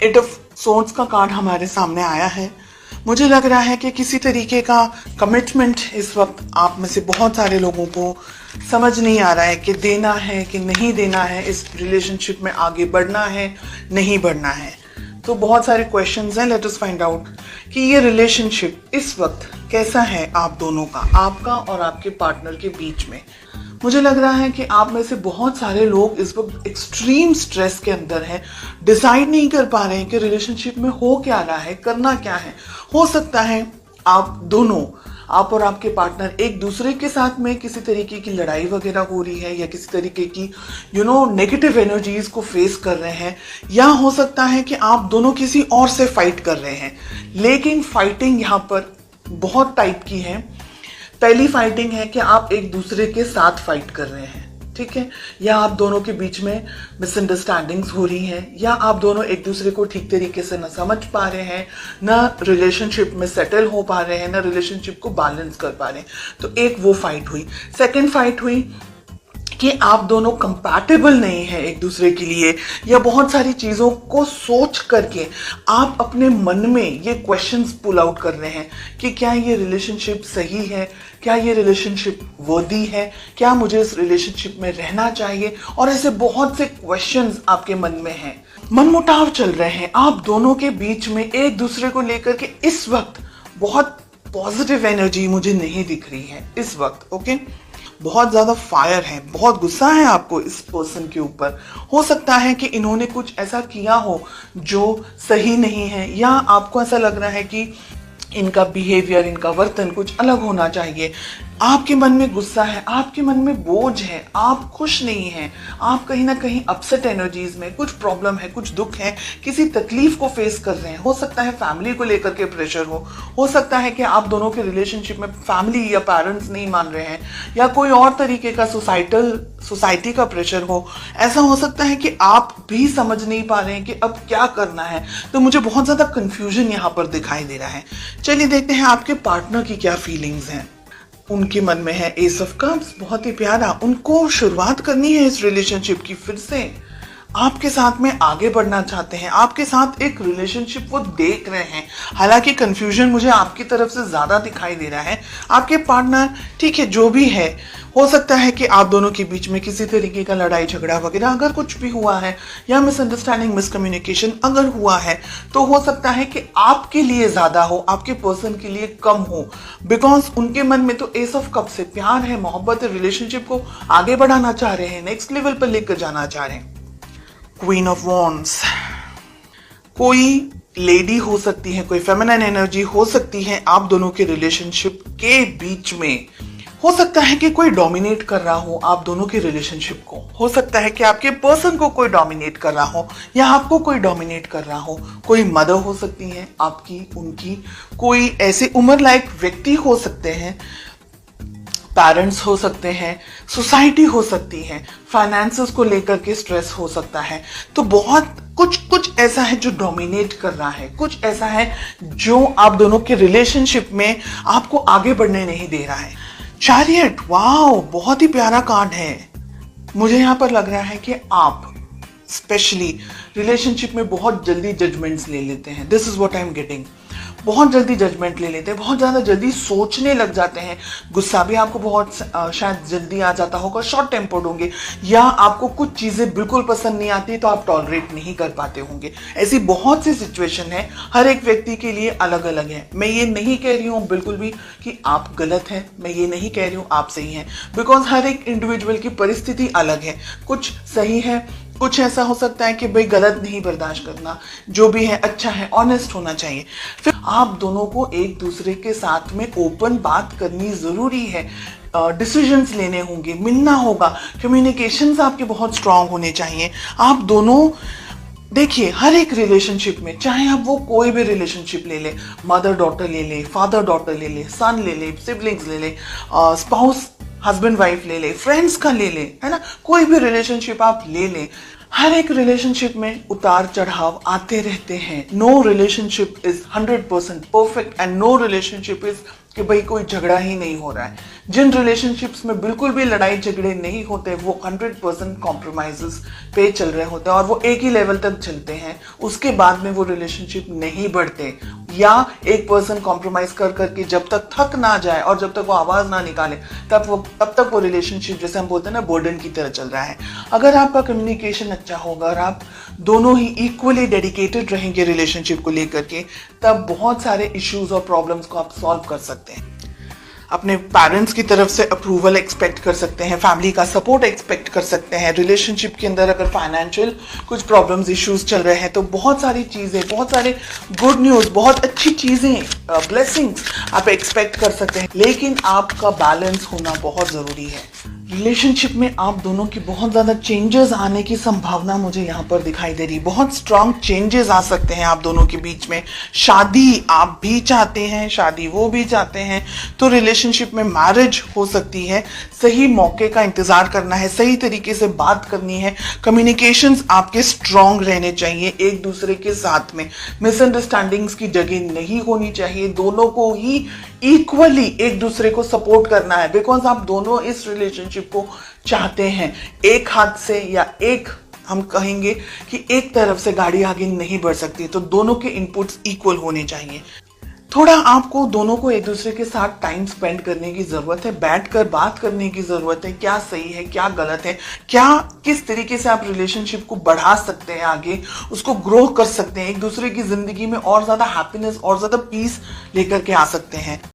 8 of swords का card हमारे सामने आया है। मुझे लग रहा है कि किसी तरीके का कमिटमेंट इस वक्त आप में से बहुत सारे लोगों को समझ नहीं आ रहा है कि देना है कि नहीं देना है, इस रिलेशनशिप में आगे बढ़ना है नहीं बढ़ना है। तो बहुत सारे क्वेश्चंस हैं। लेट अस फाइंड आउट कि ये रिलेशनशिप इस वक्त कैसा है आप दोनों का, आपका और आपके पार्टनर के बीच में। मुझे लग रहा है कि आप में से बहुत सारे लोग इस वक्त एक्सट्रीम स्ट्रेस के अंदर हैं, डिसाइड नहीं कर पा रहे हैं कि रिलेशनशिप में हो क्या रहा है, करना क्या है। हो सकता है आप दोनों, आप और आपके पार्टनर एक दूसरे के साथ में किसी तरीके की लड़ाई वगैरह हो रही है, या किसी तरीके की नेगेटिव एनर्जीज को फेस कर रहे हैं, या हो सकता है कि आप दोनों किसी और से फाइट कर रहे हैं। लेकिन फाइटिंग यहाँ पर बहुत टाइप की है। पहली फाइटिंग है कि आप एक दूसरे के साथ फाइट कर रहे हैं, ठीक है, या आप दोनों के बीच में मिसअंडरस्टैंडिंग्स हो रही हैं, या आप दोनों एक दूसरे को ठीक तरीके से ना समझ पा रहे हैं, ना रिलेशनशिप में सेटल हो पा रहे हैं, ना रिलेशनशिप को बैलेंस कर पा रहे हैं। तो एक वो फाइट हुई। सेकंड फाइट हुई कि आप दोनों कंपैटिबल नहीं है एक दूसरे के लिए, या बहुत सारी चीज़ों को सोच करके आप अपने मन में ये क्वेश्चंस पुल आउट कर रहे हैं कि क्या ये रिलेशनशिप सही है, क्या ये रिलेशनशिप वर्दी है, क्या मुझे इस रिलेशनशिप में रहना चाहिए। और ऐसे बहुत से क्वेश्चंस आपके मन में हैं। मनमुटाव चल रहे हैं आप दोनों के बीच में एक दूसरे को लेकर के। इस वक्त बहुत पॉजिटिव एनर्जी मुझे नहीं दिख रही है इस वक्त। ओके, बहुत ज्यादा फायर है, बहुत गुस्सा है आपको इस पर्सन के ऊपर। हो सकता है कि इन्होंने कुछ ऐसा किया हो जो सही नहीं है, या आपको ऐसा लग रहा है कि इनका बिहेवियर, इनका वर्तन कुछ अलग होना चाहिए। आपके मन में गुस्सा है, आपके मन में बोझ है, आप खुश नहीं हैं, आप कहीं ना कहीं अपसेट एनर्जीज में, कुछ प्रॉब्लम है, कुछ दुख है, किसी तकलीफ को फेस कर रहे हैं। हो सकता है फैमिली को लेकर के प्रेशर हो सकता है कि आप दोनों के रिलेशनशिप में फैमिली या पेरेंट्स नहीं मान रहे हैं, या कोई और तरीके का सोसाइटी का प्रेशर हो। ऐसा हो सकता है कि आप भी समझ नहीं पा रहे हैं कि अब क्या करना है। तो मुझे बहुत ज्यादा कंफ्यूजन यहाँ पर दिखाई दे रहा है। चलिए देखते हैं आपके पार्टनर की क्या फीलिंग्स हैं। उनके मन में है एस ऑफ कप्स, बहुत ही प्यारा। उनको शुरुआत करनी है इस रिलेशनशिप की, फिर से आपके साथ में आगे बढ़ना चाहते हैं, आपके साथ एक रिलेशनशिप वो देख रहे हैं। हालांकि कंफ्यूजन मुझे आपकी तरफ से ज्यादा दिखाई दे रहा है। आपके पार्टनर, ठीक है, जो भी है, हो सकता है कि आप दोनों के बीच में किसी तरीके का लड़ाई झगड़ा वगैरह अगर कुछ भी हुआ है, या मिसअंडरस्टैंडिंग, मिसकम्युनिकेशन अगर हुआ है, तो हो सकता है कि आपके लिए ज्यादा हो, आपके पर्सन के लिए कम हो। बिकॉज उनके मन में तो एस ऑफ कप से प्यार है, मोहब्बत है, रिलेशनशिप को आगे बढ़ाना चाह रहे हैं, नेक्स्ट लेवल पर लेकर जाना चाह रहे हैं। क्वीन ऑफ वॉन्ड्स, कोई लेडी हो सकती है, कोई फेमिनिन एनर्जी हो सकती है आप दोनों के रिलेशनशिप के बीच में। हो सकता है कि कोई डोमिनेट कर रहा हो आप दोनों के रिलेशनशिप को। हो सकता है कि आपके पर्सन को कोई डोमिनेट कर रहा हो, या आपको कोई डोमिनेट कर रहा हो। कोई मदर हो सकती है आपकी, उनकी, कोई ऐसे उम्र लायक व्यक्ति हो सकते हैं, पेरेंट्स हो सकते हैं, सोसाइटी हो सकती है, फाइनेंसेस को लेकर के स्ट्रेस हो सकता है। तो बहुत कुछ ऐसा है जो डोमिनेट कर रहा है, कुछ ऐसा है जो आप दोनों के रिलेशनशिप में आपको आगे बढ़ने नहीं दे रहा है। चैरियट, वाओ, बहुत ही प्यारा कार्ड है। मुझे यहाँ पर लग रहा है कि आप स्पेशली रिलेशनशिप में बहुत जल्दी जजमेंट्स ले लेते हैं। This is what I am getting. बहुत जल्दी जजमेंट ले लेते हैं, बहुत ज़्यादा जल्दी सोचने लग जाते हैं। गुस्सा भी आपको बहुत शायद जल्दी आ जाता होगा, शॉर्ट टेम्पर्ड होंगे, या आपको कुछ चीज़ें बिल्कुल पसंद नहीं आती तो आप टॉलरेट नहीं कर पाते होंगे। ऐसी बहुत सी सिचुएशन है, हर एक व्यक्ति के लिए अलग अलग है। मैं ये नहीं कह रही हूँ बिल्कुल भी कि आप गलत हैं, मैं ये नहीं कह रही हूँ आप सही हैं, बिकॉज हर एक इंडिविजुअल की परिस्थिति अलग है। कुछ सही है, कुछ ऐसा हो सकता है कि भाई गलत नहीं बर्दाश्त करना, जो भी है अच्छा है, ऑनेस्ट होना चाहिए। फिर आप दोनों को एक दूसरे के साथ में ओपन बात करनी जरूरी है, डिसीजंस लेने होंगे, मिलना होगा, कम्युनिकेशंस आपके बहुत स्ट्रांग होने चाहिए। आप दोनों देखिए, हर एक रिलेशनशिप में, चाहे आप वो कोई भी रिलेशनशिप ले ले, मदर डॉटर ले ले, फादर डॉटर ले ले, सन ले ले, सिबलिंग्स ले ले, स्पाउस हस्बैंड वाइफ ले ले, फ्रेंड्स का ले ले, है ना, कोई भी रिलेशनशिप आप ले लें। हर एक रिलेशनशिप में उतार चढ़ाव आते रहते हैं। No relationship is 100% perfect and no relationship is कि भाई कोई झगड़ा ही नहीं हो रहा है। जिन रिलेशनशिप्स में बिल्कुल भी लड़ाई झगड़े नहीं होते वो 100% कॉम्प्रोमाइजेस पे चल रहे होते हैं और वो एक ही लेवल तक चलते हैं, उसके बाद में वो रिलेशनशिप नहीं बढ़ते। या एक पर्सन कॉम्प्रोमाइज कर करके जब तक थक ना जाए और जब तक वो आवाज ना निकाले तब तक वो रिलेशनशिप, जैसे हम बोलते हैं ना, बर्डन की तरह चल रहा है। अगर आपका कम्युनिकेशन अच्छा होगा और आप दोनों ही इक्वली डेडिकेटेड रहेंगे रिलेशनशिप को लेकर के, तब बहुत सारे इश्यूज और प्रॉब्लम्स को आप सॉल्व कर सकते हैं। अपने पेरेंट्स की तरफ से अप्रूवल एक्सपेक्ट कर सकते हैं, फैमिली का सपोर्ट एक्सपेक्ट कर सकते हैं। रिलेशनशिप के अंदर अगर फाइनेंशियल कुछ प्रॉब्लम्स इश्यूज चल रहे हैं तो बहुत सारी चीज़ें, बहुत सारे गुड न्यूज़, बहुत अच्छी चीज़ें, ब्लेसिंग्स आप एक्सपेक्ट कर सकते हैं। लेकिन आपका बैलेंस होना बहुत ज़रूरी है। रिलेशनशिप में आप दोनों की बहुत ज़्यादा चेंजेस आने की संभावना मुझे यहाँ पर दिखाई दे रही। बहुत स्ट्रांग चेंजेस आ सकते हैं आप दोनों के बीच में। शादी आप भी चाहते हैं, शादी वो भी चाहते हैं, तो रिलेशनशिप में मैरिज हो सकती है। सही मौके का इंतजार करना है, सही तरीके से बात करनी है, कम्युनिकेशंस आपके स्ट्रांग रहने चाहिए एक दूसरे के साथ में। मिसअंडरस्टैंडिंग्स की जगह नहीं होनी चाहिए, दोनों को ही इक्वली एक दूसरे को सपोर्ट करना है, बिकॉज आप दोनों इस रिलेशनशिप को चाहते हैं। एक हाथ से या एक, हम कहेंगे कि एक तरफ से गाड़ी आगे नहीं बढ़ सकती, तो दोनों के इनपुट्स इक्वल होने चाहिए। थोड़ा आपको दोनों को एक दूसरे के साथ टाइम स्पेंड करने की जरूरत है, बैठकर बात करने की जरूरत है, क्या सही है क्या गलत है, क्या किस तरीके से आप रिलेशनशिप को बढ़ा सकते हैं, आगे उसको ग्रो कर सकते हैं, एक दूसरे की जिंदगी में और ज्यादा हैप्पीनेस और ज्यादा पीस लेकर के आ सकते हैं।